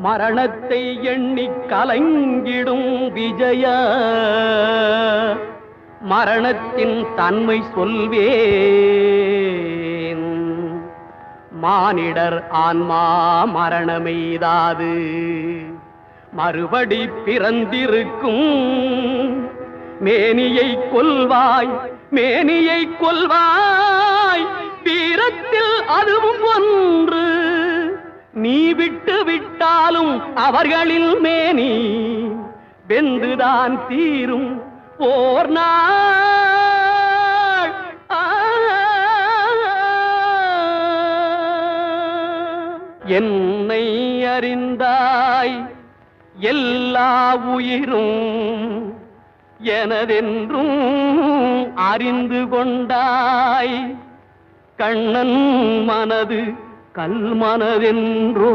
மரணத்தை எண்ணி கலங்கிடும் விஜய மரணத்தின் தன்மை சொல்வேன். மானிடர் ஆன்மா மரணமெய்தாது மறுபடி பிறந்திருக்கும். மேனியை கொல்வாய் மேனியை கொல்வாய் வீரத்தில் அதுவும் ஒன்று. நீ விட்டு விட்டாலும் அவர்களில் மேனி வெந்துதான் தீரும் ஓர் நாள். என்னை அறிந்தாய் எல்லா உயிரும் எனதென்றும் அறிந்து கொண்டாய். கண்ணன் மனது கல் மனதென்றோ